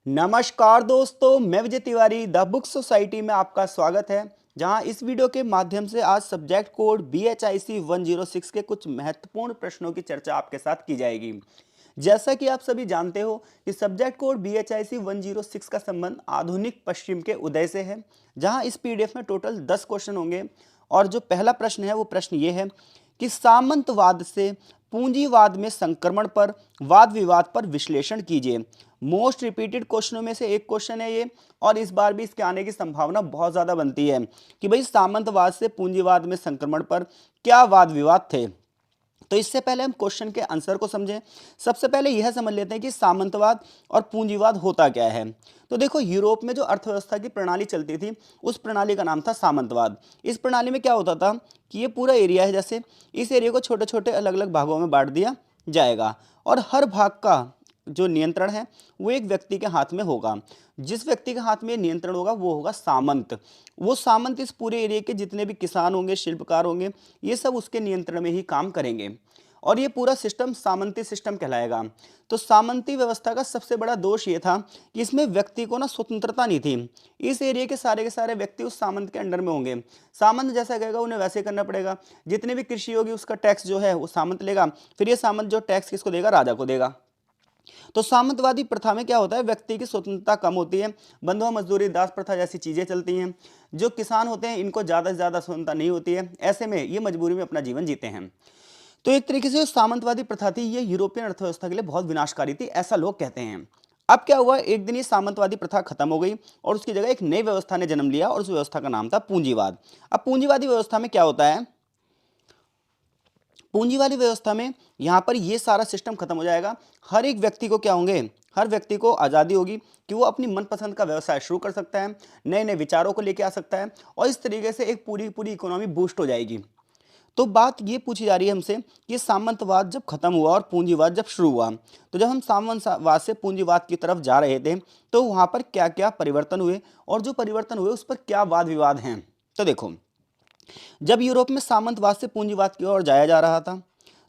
नमस्कार दोस्तों, मैं Vijay Tiwari the book society में आपका स्वागत है। जहां इस वीडियो के माध्यम से आज सब्जेक्ट कोड BHIC 106 के कुछ महत्वपूर्ण प्रश्नों की चर्चा आपके साथ की जाएगी। जैसा कि आप सभी जानते हो कि सब्जेक्ट कोड BHIC 106 का संबंध आधुनिक पश्चिम के उदय से है। जहां इस PDF में टोटल 10 क्वेश्चन होंगे और जो पहला प्रश्न है वो प्रश्न ये है कि सामंतवाद से पूंजीवाद में संक्रमण पर वाद विवाद पर विश्लेषण कीजिए। मोस्ट रिपीटेड क्वेश्चनों में से एक क्वेश्चन है ये, और इस बार भी इसके आने की संभावना बहुत ज्यादा बनती है कि भाई सामंतवाद से पूंजीवाद में संक्रमण पर क्या वाद विवाद थे। तो इससे पहले हम क्वेश्चन के आंसर को समझें। सबसे पहले यह समझ लेते हैं कि सामंतवाद और पूंजीवाद होता क्या है। तो देखो, यूरोप में जो अर्थव्यवस्था की प्रणाली चलती थी उस प्रणाली का नाम था सामंतवाद। इस प्रणाली में क्या होता था कि ये पूरा एरिया है, जैसे इस एरिया को छोटे छोटे अलग अलग भागों में बांट दिया जाएगा और हर भाग का जो नियंत्रण है वो एक व्यक्ति के हाथ में होगा। जिस व्यक्ति के हाथ में नियंत्रण होगा वो होगा सामंत। वो सामंत इस पूरे एरिया के जितने भी किसान होंगे, शिल्पकार होंगे, ये सब उसके नियंत्रण में ही काम करेंगे और ये पूरा सिस्टम सामंती सिस्टम कहलाएगा। तो सामंती व्यवस्था का सबसे बड़ा दोष ये था कि इसमें व्यक्ति को ना स्वतंत्रता नहीं थी। इस एरिया के सारे व्यक्ति उस सामंत के अंडर में होंगे। सामंत जैसा कहेगा उन्हें वैसे करना पड़ेगा। जितनी भी कृषि होगी उसका टैक्स जो है वो सामंत लेगा, फिर ये सामंत जो टैक्स किसको देगा, राजा को देगा। तो सामंतवादी प्रथा में क्या होता है, व्यक्ति की स्वतंत्रता कम होती है, बंधुआ मजदूरी, दास प्रथा जैसी चीजें चलती हैं। जो किसान होते हैं इनको ज्यादा से ज्यादा स्वतंत्रता नहीं होती है, ऐसे में ये मजबूरी में अपना जीवन जीते हैं। तो एक तरीके से जो सामंतवादी प्रथा थी ये यूरोपियन अर्थव्यवस्था के लिए बहुत विनाशकारी थी, ऐसा लोग कहते हैं। अब क्या हुआ, एक दिन ये सामंतवादी प्रथा खत्म हो गई और उसकी जगह एक नई व्यवस्था ने जन्म लिया और उस व्यवस्था का नाम था पूंजीवाद। अब पूंजीवादी व्यवस्था में क्या होता है, पूंजी वाली व्यवस्था में यहाँ पर ये सारा सिस्टम खत्म हो जाएगा। हर एक व्यक्ति को क्या होंगे, हर व्यक्ति को आज़ादी होगी कि वो अपनी मनपसंद का व्यवसाय शुरू कर सकता है, नए नए विचारों को लेके आ सकता है और इस तरीके से एक पूरी पूरी इकोनॉमी बूस्ट हो जाएगी। तो बात ये पूछी जा रही है हमसे कि सामंतवाद जब खत्म हुआ और पूंजीवाद जब शुरू हुआ, तो जब हम सामंतवाद से पूंजीवाद की तरफ जा रहे थे तो वहाँ पर क्या क्या परिवर्तन हुए और जो परिवर्तन हुए उस पर क्या वाद विवाद हैं। तो देखो, जब यूरोप में सामंतवाद से पूंजीवाद की ओर जाया जा रहा था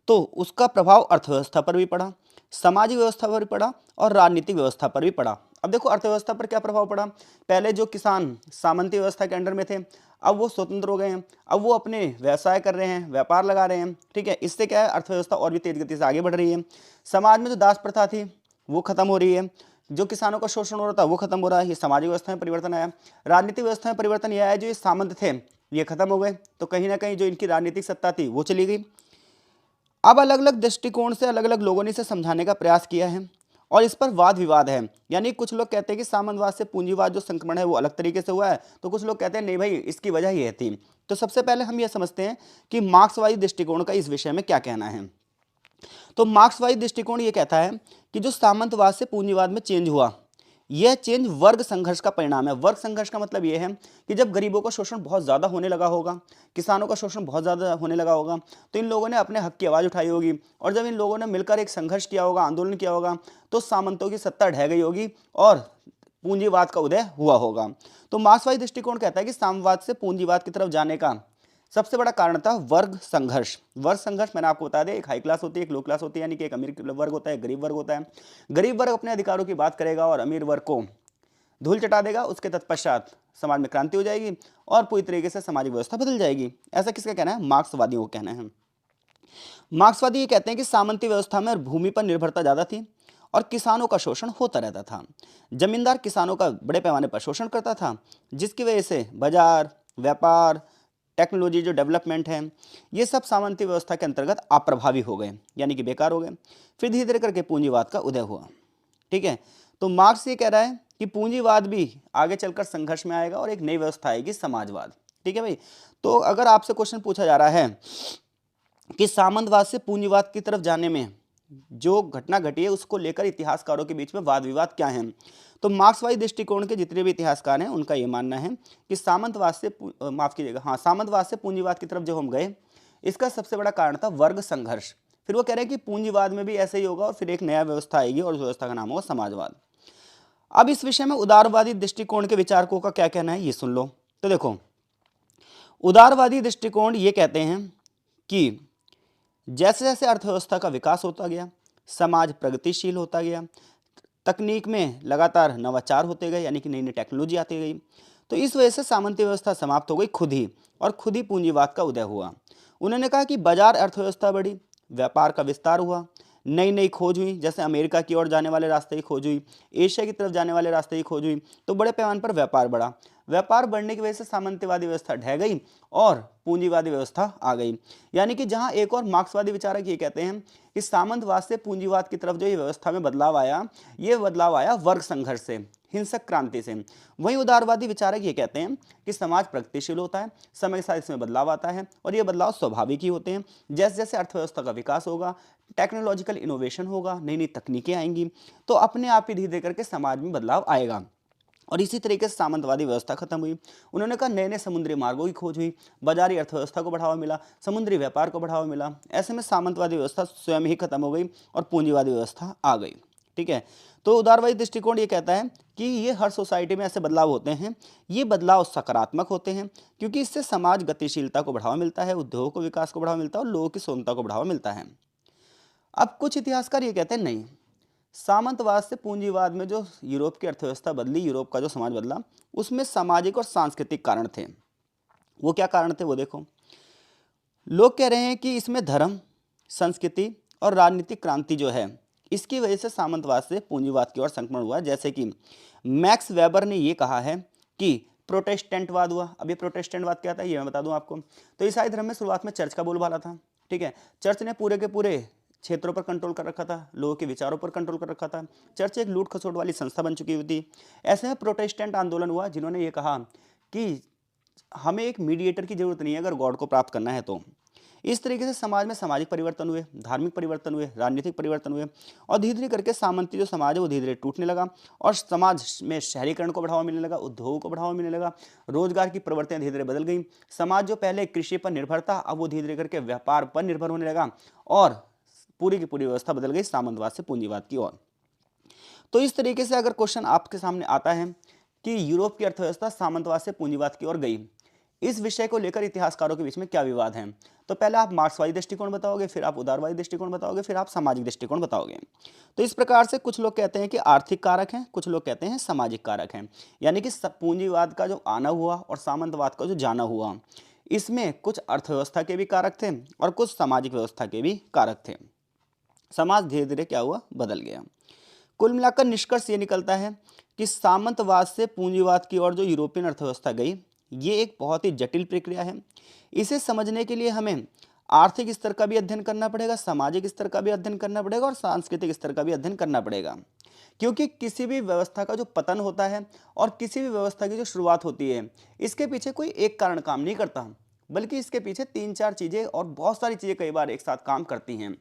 तो उसका प्रभाव अर्थव्यवस्था पर भी पड़ा, सामाजिक व्यवस्था पर भी पड़ा और राजनीतिक व्यवस्था पर भी पड़ा। अब देखो, अर्थव्यवस्था पर क्या प्रभाव पड़ा। पहले जो किसान सामंती व्यवस्था के अंडर में थे अब वो स्वतंत्र हो गए हैं, अब वो अपने व्यवसाय कर रहे हैं, व्यापार लगा रहे हैं। ठीक है, इससे क्या है, अर्थव्यवस्था और भी तेज गति से आगे बढ़ रही है। समाज में जो दास प्रथा थी वो खत्म हो रही है, जो किसानों का शोषण हो रहा था वो खत्म हो रहा है। ये सामाजिक व्यवस्था में परिवर्तन आया। राजनीतिक व्यवस्था में परिवर्तन यह आया, जो ये सामंत थे ये खत्म हो गए, तो कहीं ना कहीं जो इनकी राजनीतिक सत्ता थी वो चली गई। अब अलग अलग दृष्टिकोण से अलग अलग लोगों ने इसे समझाने का प्रयास किया है और इस पर वाद विवाद है। यानी कुछ लोग कहते हैं कि सामंतवाद से पूंजीवाद जो संक्रमण है वो अलग तरीके से हुआ है, तो कुछ लोग कहते हैं नहीं भाई, इसकी वजह ये थी। तो सबसे पहले हम ये समझते हैं कि मार्क्सवादी दृष्टिकोण का इस विषय में क्या कहना है। तो मार्क्सवादी दृष्टिकोण ये कहता है कि जो सामंतवाद से पूंजीवाद में चेंज हुआ, यह चेंज वर्ग संघर्ष का परिणाम है। वर्ग संघर्ष का मतलब यह है कि जब गरीबों का शोषण बहुत ज़्यादा होने लगा होगा, किसानों का शोषण बहुत ज़्यादा होने लगा होगा, तो इन लोगों ने अपने हक की आवाज़ उठाई होगी और जब इन लोगों ने मिलकर एक संघर्ष किया होगा, आंदोलन किया होगा, तो सामंतों की सत्ता ढह गई होगी और पूंजीवाद का उदय हुआ होगा। तो मार्क्सवादी दृष्टिकोण कहता है कि साम्यवाद से पूंजीवाद की तरफ जाने का सबसे बड़ा कारण था वर्ग संघर्ष। वर्ग संघर्ष मैंने आपको बता दिया, एक हाई क्लास होती है, एक लो क्लास होती है, यानी कि एक अमीर वर्ग होता है, गरीब वर्ग होता है। गरीब वर्ग अपने अधिकारों की बात करेगा और अमीर वर्ग को धूल चटा देगा। उसके तत्पश्चात समाज में क्रांति हो जाएगी और पूरी तरीके से सामाजिक व्यवस्था बदल जाएगी। ऐसा किसका कहना है, मार्क्सवादियों का कहना है। मार्क्सवादी ये कहते हैं कि सामंती व्यवस्था में भूमि पर निर्भरता ज़्यादा थी और किसानों का शोषण होता रहता था। जमींदार किसानों का बड़े पैमाने पर शोषण करता था, जिसकी वजह से बाजार, व्यापार, टेक्नोलॉजी जो डेवलपमेंट है, ये सब सामंती व्यवस्था के अंतर्गत अप्रभावी हो गए, यानी कि बेकार हो गए। फिर धीरे धीरे करके पूंजीवाद का उदय हुआ। ठीक है, तो मार्क्स ये कह रहा है कि पूंजीवाद भी आगे चलकर संघर्ष में आएगा और एक नई व्यवस्था आएगी, समाजवाद। ठीक है भाई, तो अगर आपसे क्वेश्चन पूछा जा रहा है कि सामंतवाद से पूंजीवाद की तरफ जाने में जो घटना घटी है उसको लेकर इतिहासकारों के बीच में वाद विवाद क्या है, तो मार्क्सवादी दृष्टिकोण के जितने भी इतिहासकार हैं उनका ये मानना है कि सामंतवाद से माफ कीजिएगा, हाँ, सामंतवाद से पूंजीवाद की तरफ जो हम गए इसका सबसे बड़ा कारण था वर्ग संघर्ष। फिर वो कह रहे हैं कि पूंजीवाद में भी ऐसे ही होगा और फिर एक नया व्यवस्था आएगी और उस व्यवस्था का नाम होगा समाजवाद। अब इस विषय में उदारवादी दृष्टिकोण के विचारकों का क्या कहना है ये सुन लो। तो देखो, उदारवादी दृष्टिकोण ये कहते हैं कि जैसे जैसे अर्थव्यवस्था का विकास होता गया, समाज प्रगतिशील होता गया, तकनीक में लगातार नवाचार होते गए, यानी कि नई नई टेक्नोलॉजी आती गई। तो इस वजह से सामंती व्यवस्था समाप्त हो गई खुद ही, और खुद ही पूंजीवाद का उदय हुआ। उन्होंने कहा कि बाजार अर्थव्यवस्था बढ़ी, व्यापार का विस्तार हुआ, नई नई खोज हुई, जैसे अमेरिका की ओर जाने वाले रास्ते की खोज हुई, एशिया की तरफ जाने वाले रास्ते की खोज हुई, तो बड़े पैमाने पर व्यापार बढ़ा। व्यापार बढ़ने की वजह से सामंतवादी व्यवस्था ढह गई और पूंजीवादी व्यवस्था आ गई। यानी कि जहां एक और मार्क्सवादी विचारक ये कहते हैं कि सामंतवाद से पूंजीवाद की तरफ जो ये व्यवस्था में बदलाव आया, ये बदलाव आया वर्ग संघर्ष से, हिंसक क्रांति से। वहीं उदारवादी विचारक ये कहते हैं कि समाज प्रगतिशील होता है, समय के साथ इसमें बदलाव आता है, और ये बदलाव स्वाभाविक ही होते हैं। जैसे जैसे अर्थव्यवस्था का विकास होगा, टेक्नोलॉजिकल इनोवेशन होगा, नई नई तकनीकें आएंगी, तो अपने आप ही धीरे धीरे करके समाज में बदलाव आएगा। और इसी तरीके से सामंतवादी व्यवस्था खत्म हुई। उन्होंने कहा नए नए समुद्री मार्गों की खोज हुई, बाजारी अर्थव्यवस्था को बढ़ावा मिला, समुद्री व्यापार को बढ़ावा मिला। ऐसे में सामंतवादी व्यवस्था स्वयं ही खत्म हो गई और पूंजीवादी व्यवस्था आ गई। ठीक है। तो उदारवादी दृष्टिकोण ये कहता है कि ये हर सोसाइटी में ऐसे बदलाव होते हैं, ये बदलाव सकारात्मक होते हैं, क्योंकि इससे समाज गतिशीलता को बढ़ावा मिलता है, उद्योग को विकास को बढ़ावा मिलता है और लोगों की स्वतंत्रता को बढ़ावा मिलता है। अब कुछ इतिहासकार ये कहते हैं नहीं, सामंतवाद से पूंजीवाद में जो यूरोप की अर्थव्यवस्था बदली, यूरोप का जो समाज बदला, उसमें सामाजिक और सांस्कृतिक कारण थे। वो क्या कारण थे वो देखो। लोग कह रहे हैं कि इसमें धर्म, संस्कृति और राजनीतिक क्रांति जो है, इसकी वजह से सामंतवाद से पूंजीवाद की ओर संक्रमण हुआ। जैसे कि मैक्स वेबर ने ये कहा है कि प्रोटेस्टेंटवाद हुआ। अब ये प्रोटेस्टेंटवाद क्या था ये मैं बता दूं आपको। तो ईसाई धर्म में शुरुआत में चर्च का बोलबाला था। ठीक है। चर्च ने पूरे के पूरे क्षेत्रों पर कंट्रोल कर रखा था, लोगों के विचारों पर कंट्रोल कर रखा था। चर्च एक लूट खसोट वाली संस्था बन चुकी हुई थी। ऐसे में प्रोटेस्टेंट आंदोलन हुआ, जिन्होंने ये कहा कि हमें एक मीडिएटर की जरूरत नहीं है अगर गॉड को प्राप्त करना है तो। इस तरीके से समाज में सामाजिक परिवर्तन हुए, धार्मिक परिवर्तन हुए, राजनीतिक परिवर्तन हुए, और धीरे धीरे करके सामंती जो समाज है वो धीरे धीरे टूटने लगा, और समाज में शहरीकरण को बढ़ावा मिलने लगा, उद्योगों को बढ़ावा मिलने लगा, रोजगार की प्रवृत्तियां धीरे धीरे बदल गई। समाज जो पहले कृषि पर निर्भर था, अब वो धीरे धीरे करके व्यापार पर निर्भर होने लगा, और पूरी की पूरी व्यवस्था बदल गई सामंतवाद से पूंजीवाद की ओर। तो इस तरीके से अगर क्वेश्चन आपके सामने आता है कि यूरोप की अर्थव्यवस्था सामंतवाद से पूंजीवाद की ओर गई, इस विषय को लेकर इतिहासकारों के बीच में क्या विवाद है, तो पहले आप मार्क्सवादी दृष्टिकोण बताओगे, फिर आप उदारवादी दृष्टिकोण बताओगे, फिर आप सामाजिक दृष्टिकोण बताओगे। तो इस प्रकार से कुछ लोग कहते हैं कि आर्थिक कारक हैं, कुछ लोग कहते हैं सामाजिक कारक हैं। यानी कि पूंजीवाद का जो आना हुआ और सामंतवाद का जो जाना हुआ, इसमें कुछ अर्थव्यवस्था के भी कारक थे और कुछ सामाजिक व्यवस्था के भी कारक थे। समाज धीरे धीरे क्या हुआ, बदल गया। कुल मिलाकर निष्कर्ष ये निकलता है कि सामंतवाद से पूंजीवाद की ओर जो यूरोपियन अर्थव्यवस्था गई, ये एक बहुत ही जटिल प्रक्रिया है। इसे समझने के लिए हमें आर्थिक स्तर का भी अध्ययन करना पड़ेगा, सामाजिक स्तर का भी अध्ययन करना पड़ेगा और सांस्कृतिक स्तर का भी अध्ययन करना पड़ेगा। क्योंकि किसी भी व्यवस्था का जो पतन होता है और किसी भी व्यवस्था की जो शुरुआत होती है, इसके पीछे कोई एक कारण काम नहीं करता, बल्कि इसके पीछे तीन चार चीजें और बहुत सारी चीजें कई बार एक साथ काम करती हैं।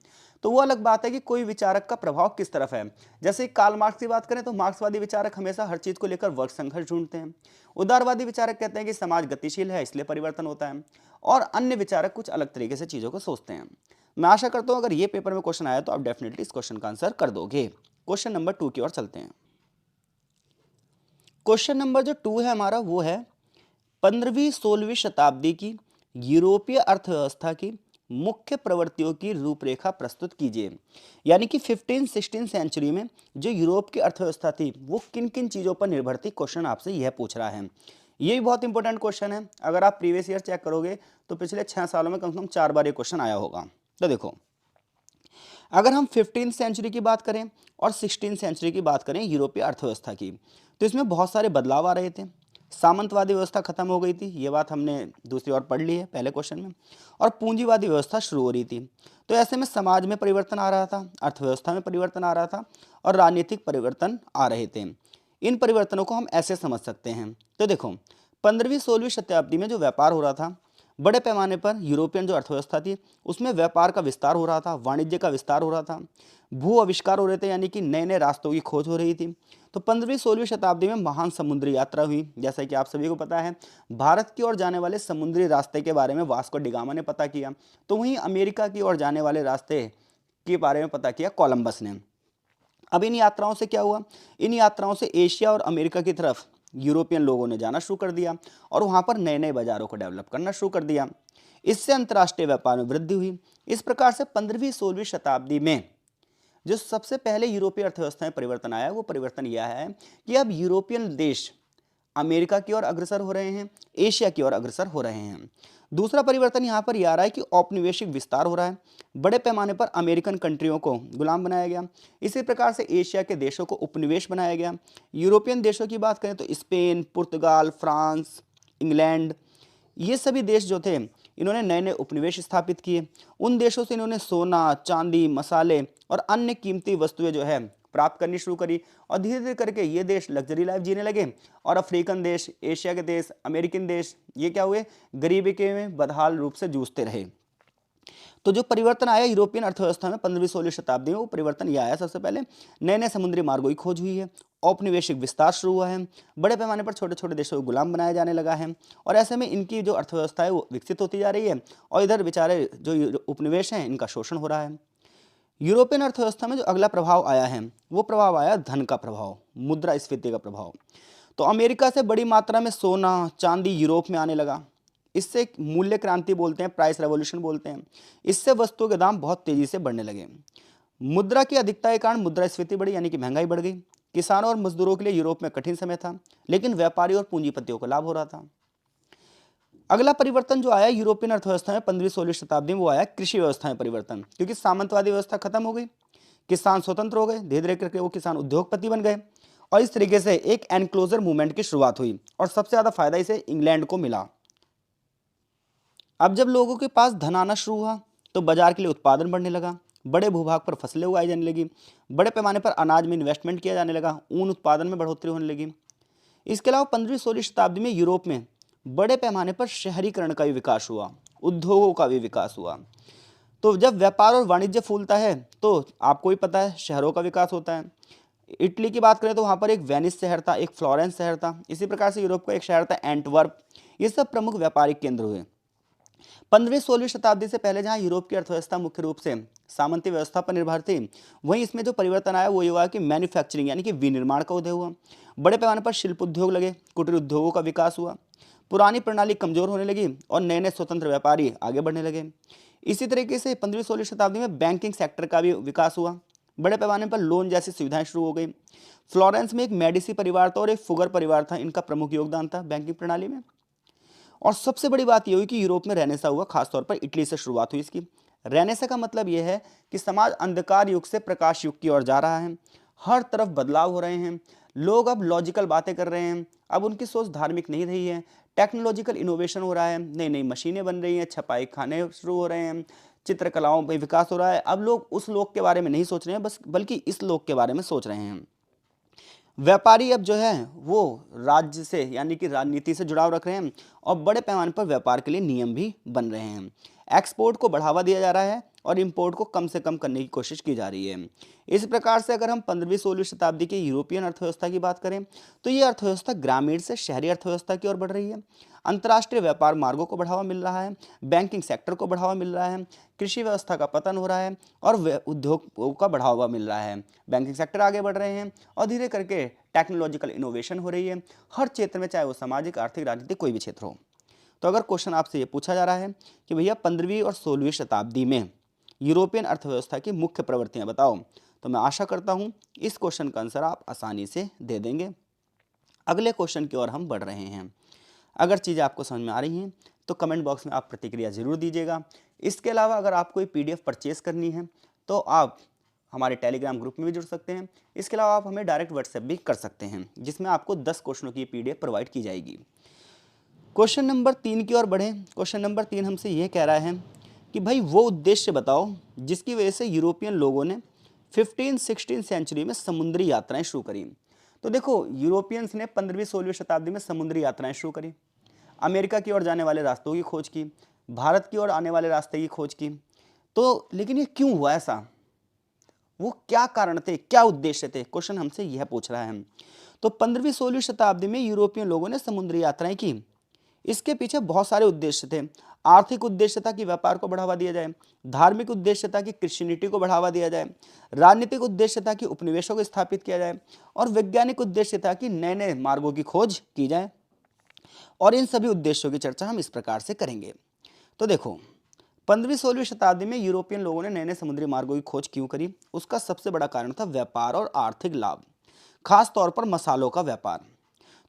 तो वो अलग बात है कि कोई विचारक का प्रभाव किस तरफ है। जैसे कार्ल मार्क्स की बात करें तो मार्क्सवादी विचारक हमेशा हर चीज को लेकर वर्ग संघर्ष ढूंढते हैं। उदारवादी विचारक कहते हैं कि समाज गतिशील है इसलिए परिवर्तन होता है, और अन्य विचारक कुछ अलग तरीके से चीजों को सोचते हैं। मैं आशा करता हूं अगर ये पेपर में क्वेश्चन आया तो आप डेफिनेटली इस क्वेश्चन का आंसर कर दोगे। क्वेश्चन नंबर 2 की ओर चलते हैं। क्वेश्चन नंबर जो 2 है हमारा, वो है 15वीं-16वीं शताब्दी की यूरोपीय अर्थव्यवस्था की मुख्य प्रवृत्तियों की रूपरेखा प्रस्तुत कीजिए। यानी कि 15-16 सेंचुरी में जो यूरोप की अर्थव्यवस्था थी वो किन किन चीजों पर निर्भर थी, क्वेश्चन आपसे यह पूछ रहा है। ये भी बहुत इंपॉर्टेंट क्वेश्चन है। अगर आप प्रीवियस ईयर चेक करोगे तो पिछले 6 सालों में कम से कम 4 बार ये क्वेश्चन आया होगा। तो देखो, अगर हम 15th सेंचुरी की बात करें और 16th सेंचुरी की बात करें यूरोपीय अर्थव्यवस्था की, तो इसमें बहुत सारे बदलाव आ रहे थे। सामंतवादी व्यवस्था खत्म हो गई थी, ये बात हमने दूसरी ओर पढ़ ली है पहले क्वेश्चन में, और पूंजीवादी व्यवस्था शुरू हो रही थी। तो ऐसे में समाज में परिवर्तन आ रहा था, अर्थव्यवस्था में परिवर्तन आ रहा था, और राजनीतिक परिवर्तन आ रहे थे। इन परिवर्तनों को हम ऐसे समझ सकते हैं। तो देखो, 15वीं-16वीं शताब्दी में जो व्यापार हो रहा था, बड़े पैमाने पर यूरोपियन जो अर्थव्यवस्था थी उसमें व्यापार का विस्तार हो रहा था, वाणिज्य का विस्तार हो रहा था, भू आविष्कार हो रहे थे, यानी कि नए नए रास्तों की खोज हो रही थी। तो 15वीं-16वीं शताब्दी में महान समुद्री यात्रा हुई। जैसा कि आप सभी को पता है, भारत की ओर जाने वाले समुद्री रास्ते के बारे में वास्को डिगामा ने पता किया, तो वहीं अमेरिका की ओर जाने वाले रास्ते के बारे में पता किया कोलंबस ने। अब इन यात्राओं से क्या हुआ, इन यात्राओं से एशिया और अमेरिका की तरफ यूरोपियन लोगों ने जाना शुरू कर दिया और वहां पर नए नए बाजारों को डेवलप करना शुरू कर दिया। इससे अंतर्राष्ट्रीय व्यापार में वृद्धि हुई। इस प्रकार से 15वीं-16वीं शताब्दी में जो सबसे पहले यूरोपीय अर्थव्यवस्था में परिवर्तन आया वो परिवर्तन यह है कि अब यूरोपियन देश अमेरिका की ओर अग्रसर हो रहे हैं, एशिया की ओर अग्रसर हो रहे हैं। दूसरा परिवर्तन यहाँ पर यह आ रहा है कि औपनिवेशिक विस्तार हो रहा है। बड़े पैमाने पर अमेरिकन कंट्रियों को गुलाम बनाया गया। इसी प्रकार से एशिया के देशों को उपनिवेश बनाया गया। यूरोपियन देशों की बात करें तो स्पेन, पुर्तगाल, फ्रांस, इंग्लैंड, ये सभी देश जो थे इन्होंने नए नए उपनिवेश स्थापित किए। उन देशों से इन्होंने सोना, चांदी, मसाले और अन्य कीमती वस्तुएं जो है प्राप्त करनी शुरू करी और धीरे धीरे करके ये देश लग्जरी लाइफ जीने लगे और अफ्रीकन देश, एशिया के देश, अमेरिकन देश ये क्या हुए, गरीबी के में बदहाल रूप से जूझते रहे। तो जो परिवर्तन आया यूरोपियन अर्थव्यवस्था में 15वीं-16वीं शताब्दी में, वो परिवर्तन यह आया सबसे पहले नए नए समुद्री मार्गों की खोज हुई है, औपनिवेशिक विस्तार शुरू हुआ है, बड़े पैमाने पर छोटे छोटे देशों को गुलाम बनाया जाने लगा है और ऐसे में इनकी जो अर्थव्यवस्था है वो विकसित होती जा रही है और इधर बेचारे जो उपनिवेश हैं इनका शोषण हो रहा है। यूरोपियन अर्थव्यवस्था में जो अगला प्रभाव आया है वो प्रभाव आया धन का प्रभाव, मुद्रास्फीति का प्रभाव। तो अमेरिका से बड़ी मात्रा में सोना, चांदी यूरोप में आने लगा। इससे एक मूल्य क्रांति बोलते हैं, प्राइस रेवोल्यूशन बोलते हैं। इससे वस्तुओं के दाम बहुत तेजी से बढ़ने लगे। मुद्रा की अधिकता के कारण मुद्रास्फीति बढ़ी, यानी कि महंगाई बढ़ गई। किसानों और मजदूरों के लिए यूरोप में कठिन समय था, लेकिन व्यापारी और पूंजीपतियों को लाभ हो रहा था। अगला परिवर्तन जो आया यूरोपियन अर्थव्यवस्था में 15वीं-16वीं शताब्दी में वो आया कृषि व्यवस्था में परिवर्तन, क्योंकि सामंतवादी व्यवस्था खत्म हो गई, किसान स्वतंत्र हो गए, धीरे धीरे करके वो किसान उद्योगपति बन गए और इस तरीके से एक एनक्लोजर मूवमेंट की शुरुआत हुई और सबसे ज्यादा फायदा इसे इंग्लैंड को मिला। अब जब लोगों के पास धन आना शुरू हुआ तो बाजार के लिए उत्पादन बढ़ने लगा, बड़े भूभाग पर फसलें उगाई जाने लगी, बड़े पैमाने पर अनाज में इन्वेस्टमेंट किया जाने लगा, ऊन उत्पादन में बढ़ोतरी होने लगी। इसके अलावा 15वीं-16वीं शताब्दी में यूरोप में बड़े पैमाने पर शहरीकरण का भी विकास हुआ, उद्योगों का भी विकास हुआ। तो जब व्यापार और वाणिज्य फूलता है तो आपको भी पता है शहरों का विकास होता है। इटली की बात करें तो वहाँ पर एक वेनिस शहर था, एक फ्लोरेंस शहर था, इसी प्रकार से यूरोप का एक शहर था एंटवर्प। ये सब प्रमुख व्यापारिक केंद्र हुए। 15वीं-16वीं शताब्दी से पहले जहाँ यूरोप की अर्थव्यवस्था मुख्य रूप से सामंती व्यवस्था पर निर्भर थी, वहीं इसमें जो परिवर्तन आया वो ये हुआ कि मैन्युफैक्चरिंग यानी कि विनिर्माण का उदय हुआ, बड़े पैमाने पर शिल्प उद्योग लगे, कुटीर उद्योगों का विकास हुआ, पुरानी प्रणाली कमजोर होने लगी और नए नए स्वतंत्र व्यापारी आगे बढ़ने लगे। इसी तरीके से 15वीं-16वीं शताब्दी में बैंकिंग सेक्टर का भी विकास हुआ, बड़े पैमाने पर लोन जैसी सुविधाएं शुरू हो गई। फ्लोरेंस में एक मेडिसी परिवार था और एक फुगर परिवार था, इनका प्रमुख योगदान था बैंकिंग प्रणाली में। और सबसे बड़ी बात यह हुई कि यूरोप में रेनेसा हुआ, खासतौर पर इटली से शुरुआत हुई इसकी। रेनेसा का मतलब यह है कि समाज अंधकार युग से प्रकाश युग की ओर जा रहा है, हर तरफ बदलाव हो रहे हैं, लोग अब लॉजिकल बातें कर रहे हैं, अब उनकी सोच धार्मिक नहीं रही है, टेक्नोलॉजिकल इनोवेशन हो रहा है, नई नई मशीनें बन रही हैं, छपाई खाने शुरू हो रहे हैं, चित्रकलाओं में विकास हो रहा है। अब लोग उस लोक के बारे में नहीं सोच रहे हैं बल्कि इस लोक के बारे में सोच रहे हैं। व्यापारी अब जो है वो राज्य से यानी कि राजनीति से जुड़ाव रख रहे हैं और बड़े पैमाने पर व्यापार के लिए नियम भी बन रहे हैं। एक्सपोर्ट को बढ़ावा दिया जा रहा है और इंपोर्ट को कम से कम करने की कोशिश की जा रही है। इस प्रकार से अगर हम 15वीं-16वीं शताब्दी की यूरोपियन अर्थव्यवस्था की बात करें तो ये अर्थव्यवस्था ग्रामीण से शहरी अर्थव्यवस्था की ओर बढ़ रही है। अंतर्राष्ट्रीय व्यापार मार्गों को बढ़ावा मिल रहा है, बैंकिंग सेक्टर को बढ़ावा मिल रहा है, कृषि व्यवस्था का पतन हो रहा है और उद्योगों का बढ़ावा मिल रहा है। बैंकिंग सेक्टर आगे बढ़ रहे हैं और धीरे करके टेक्नोलॉजिकल इनोवेशन हो रही है हर क्षेत्र में, चाहे वो सामाजिक, आर्थिक, राजनीतिक कोई भी क्षेत्र हो। तो अगर क्वेश्चन आपसे ये पूछा जा रहा है कि भैया 15वीं और 16वीं शताब्दी में यूरोपियन अर्थव्यवस्था की मुख्य प्रवृत्तियां बताओ, तो मैं आशा करता हूं इस क्वेश्चन का आंसर आप आसानी से दे देंगे। अगले क्वेश्चन की ओर हम बढ़ रहे हैं। अगर चीज़ें आपको समझ में आ रही हैं तो कमेंट बॉक्स में आप प्रतिक्रिया जरूर दीजिएगा। इसके अलावा अगर आपको कोई PDF परचेज करनी है तो आप हमारे टेलीग्राम ग्रुप में भी जुड़ सकते हैं। इसके अलावा आप हमें डायरेक्ट व्हाट्सएप भी कर सकते हैं, जिसमें आपको 10 क्वेश्चनों की PDF प्रोवाइड की जाएगी। क्वेश्चन नंबर 3 की ओर बढ़ें। क्वेश्चन नंबर 3 हमसे ये कह रहा है कि भाई वो उद्देश्य बताओ जिसकी वजह से यूरोपियन लोगों ने 15-16 सेंचुरी में समुद्री यात्राएं शुरू करी। तो देखो, यूरोपियंस ने 15वीं-16वीं शताब्दी में समुद्री यात्राएं शुरू करी, अमेरिका की ओर जाने वाले रास्तों की खोज की, भारत की ओर आने वाले रास्ते की खोज की। तो लेकिन ये क्यों हुआ ऐसा, वो क्या कारण थे, क्या उद्देश्य थे, क्वेश्चन हमसे यह पूछ रहा है। तो 15वीं-16वीं शताब्दी में यूरोपियन लोगों ने समुद्री यात्राएं की। इसके पीछे बहुत सारे उद्देश्य थे। आर्थिक उद्देश्य था कि व्यापार को बढ़ावा दिया जाए, धार्मिक उद्देश्य था कि क्रिश्चियनिटी को बढ़ावा दिया जाए, राजनीतिक उद्देश्य था कि उपनिवेशों को स्थापित किया जाए और वैज्ञानिक उद्देश्य था कि नए नए मार्गों की खोज की जाए। और इन सभी उद्देश्यों की चर्चा हम इस प्रकार से करेंगे। तो देखो, 15वीं-16वीं शताब्दी में यूरोपियन लोगों ने नए नए समुद्री मार्गों की खोज क्यों करी? उसका सबसे बड़ा कारण था व्यापार और आर्थिक लाभ, खास तौर पर मसालों का व्यापार।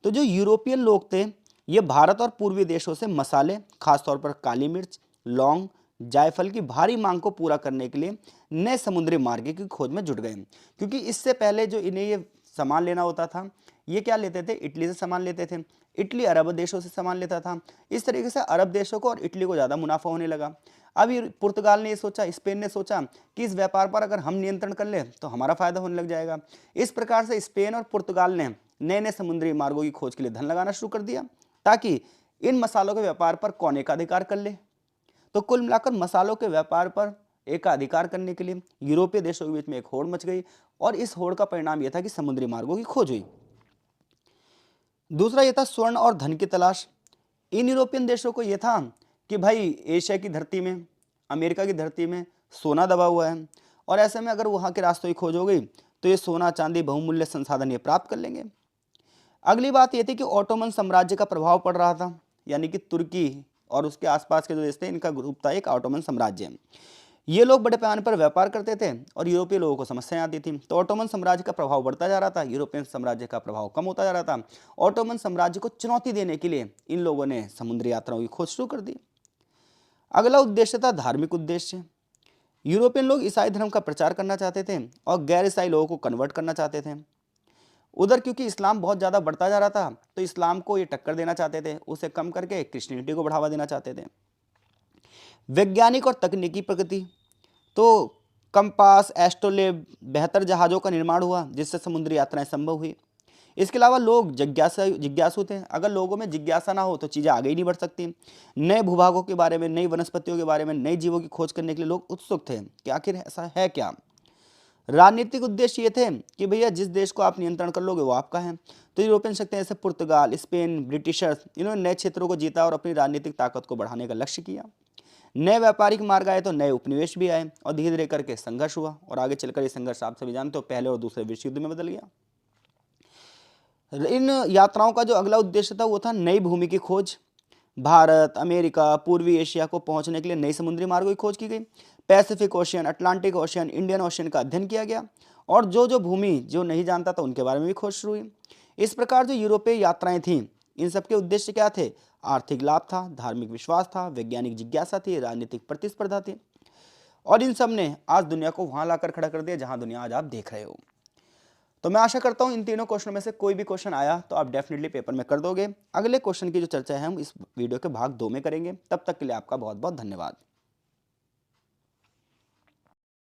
तो जो यूरोपियन लोग थे, ये भारत और पूर्वी देशों से मसाले, खासतौर पर काली मिर्च, लौंग, जायफल की भारी मांग को पूरा करने के लिए नए समुद्री मार्ग की खोज में जुट गए। क्योंकि इससे पहले जो इन्हें ये सामान लेना होता था, ये क्या लेते थे? इटली से सामान लेते थे। इटली अरब देशों से सामान लेता था। इस तरीके से अरब देशों को और इटली को ज़्यादा मुनाफा होने लगा। अब ये पुर्तगाल ने ये सोचा, स्पेन ने सोचा कि इस व्यापार पर अगर हम नियंत्रण कर लें तो हमारा फायदा होने लग जाएगा। इस प्रकार से स्पेन और पुर्तगाल ने नए नए समुद्री मार्गों की खोज के लिए धन लगाना शुरू कर दिया, ताकि इन मसालों के व्यापार पर कौन एकाधिकार कर ले। तो कुल मिलाकर मसालों के व्यापार पर एकाधिकार करने के लिए यूरोपीय देशों के बीच में एक होड़ मच गई, और इस होड़ का परिणाम यह था कि समुद्री मार्गों की खोज हुई। दूसरा यह था स्वर्ण और धन की तलाश। इन यूरोपियन देशों को यह था कि भाई एशिया की धरती में, अमेरिका की धरती में सोना दबा हुआ है, और ऐसे में अगर वहाँ के रास्तों की खोज हो गई तो ये सोना चांदी बहुमूल्य संसाधन ये प्राप्त कर लेंगे। अगली बात यह थी कि ऑटोमन साम्राज्य का प्रभाव पड़ रहा था, यानी कि तुर्की और उसके आसपास के जो देश थे, इनका ग्रुप था एक ऑटोमन साम्राज्य। ये लोग बड़े पैमाने पर व्यापार करते थे और यूरोपीय लोगों को समस्याएं आती थी। तो ऑटोमन साम्राज्य का प्रभाव बढ़ता जा रहा था, यूरोपियन साम्राज्य का प्रभाव कम होता जा रहा था। ऑटोमन साम्राज्य को चुनौती देने के लिए इन लोगों ने समुद्री यात्राओं की खोज शुरू कर दी। अगला उद्देश्य था धार्मिक उद्देश्य। यूरोपियन लोग ईसाई धर्म का प्रचार करना चाहते थे और गैर ईसाई लोगों को कन्वर्ट करना चाहते थे। उधर क्योंकि इस्लाम बहुत ज़्यादा बढ़ता जा रहा था, तो इस्लाम को ये टक्कर देना चाहते थे, उसे कम करके क्रिश्चियनिटी को बढ़ावा देना चाहते थे। वैज्ञानिक और तकनीकी प्रगति, तो कंपास, एस्ट्रोलेब, बेहतर जहाज़ों का निर्माण हुआ, जिससे समुद्री यात्राएं संभव हुई। इसके अलावा लोग जिज्ञासु थे। अगर लोगों में जिज्ञासा ना हो तो चीज़ें आगे ही नहीं बढ़ सकती। नए भूभागों के बारे में, नई वनस्पतियों के बारे में, नए जीवों की खोज करने के लिए लोग उत्सुक थे कि आखिर ऐसा है क्या। राजनीतिक उद्देश्य ये थे कि भैया जिस देश को आप नियंत्रण कर लोगे वो आपका है। तो यूरोपियन शक्तियां जैसे पुर्तगाल, स्पेन, ब्रिटिशर्स, इन्होंने नए क्षेत्रों को जीता और अपनी राजनीतिक ताकत को बढ़ाने का लक्ष्य किया। नए व्यापारिक मार्ग आए तो नए उपनिवेश भी आए, और धीरे धीरे करके संघर्ष हुआ, और आगे चलकर ये संघर्ष आप सभी जानते हो पहले और दूसरे विश्व युद्ध में बदल गया। इन यात्राओं का जो अगला उद्देश्य था वो था नई भूमि की खोज। भारत, अमेरिका, पूर्वी एशिया को पहुंचने के लिए नई समुद्री मार्गों की खोज की गई। Pacific ocean, Atlantic ocean, Indian ocean का अध्ययन किया गया, और जो जो भूमि जो नहीं जानता था उनके बारे में भी खोज शुरू हुई। इस प्रकार जो यूरोपीय यात्राएं थीं, इन सबके उद्देश्य क्या थे? आर्थिक लाभ था, धार्मिक विश्वास था, वैज्ञानिक जिज्ञासा थी, राजनीतिक प्रतिस्पर्धा थी, और इन सब ने आज दुनिया को वहां लाकर खड़ा कर दिया जहां दुनिया आज आप देख रहे हो। तो मैं आशा करता हूं इन तीनों क्वेश्चनों में से कोई भी क्वेश्चन आया तो आप डेफिनेटली पेपर में कर दोगे। अगले क्वेश्चन की जो चर्चा है हम इस वीडियो के भाग 2 में करेंगे। तब तक के लिए आपका बहुत बहुत धन्यवाद।